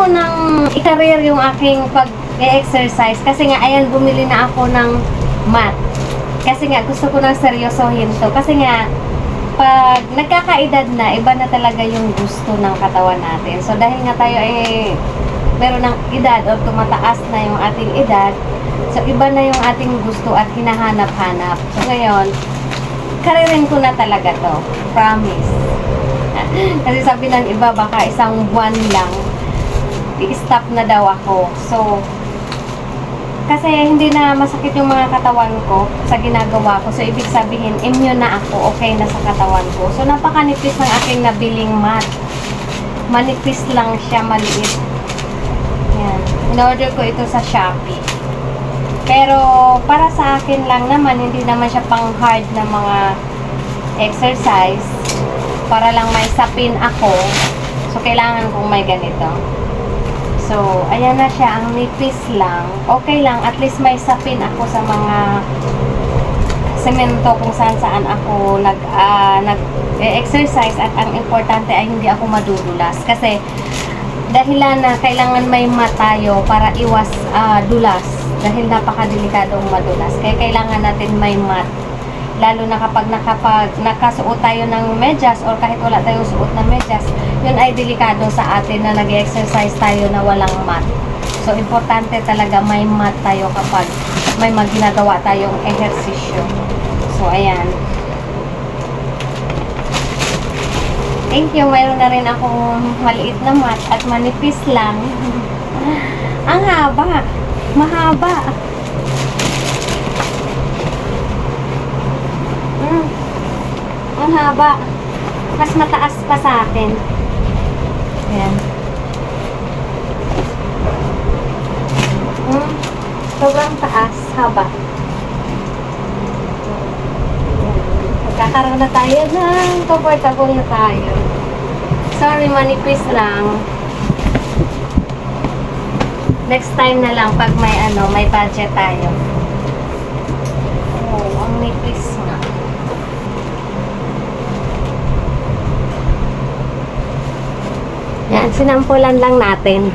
ko ng i-career yung aking pag-exercise kasi nga, ayan, bumili na ako ng mat. Kasi nga, gusto ko nang seryosohin to. Kasi nga, pag nagkakaedad na, iba na talaga yung gusto ng katawan natin. So, dahil nga tayo ay meron ng edad o tumataas na yung ating edad, so, iba na yung ating gusto at hinahanap-hanap. So, ngayon, karirin ko na talaga to. Promise. Kasi sabi ng iba, baka isang buwan lang, i-stop na daw ako. So, kasi hindi na masakit yung mga katawan ko sa ginagawa ko. So, ibig sabihin, immune na ako, okay na sa katawan ko. So, napakanipis ng aking nabiling mat. Manipis lang siya, maliit. Yan. In-order ko ito sa Shopee. Pero, para sa akin lang naman, hindi naman siya pang hard na mga exercise. Para lang may sapin ako. So, kailangan kong may ganito. So, ayan na siya, ang nipis lang. Okay lang, at least may sapin ako sa mga semento kung saan ako nag-exercise at ang importante ay hindi ako madudulas. Kasi, dahilan na kailangan may mat tayo para iwas dulas. Dahil napakadelikadong madulas. Kaya kailangan natin may mat. Lalo na kapag nakasuot tayo ng medyas or kahit wala tayong suot na medyas, yun ay delikado sa atin na nag-exercise tayo na walang mat. So, importante talaga may mat tayo kapag may ginagawa tayong ehersisyo. So, ayan. Thank you. Mayroon na rin akong maliit na mat at manipis lang. Ang haba. Mahaba. Ang haba. Mas mataas pa sa akin. Ayan. Sobrang taas. Haba. Magkakaroon na tayo ng comfortable na tayo. Sorry, manipis lang. Next time na lang pag may budget tayo. Oh, ang nipis nga. Yan, sinampulan lang natin.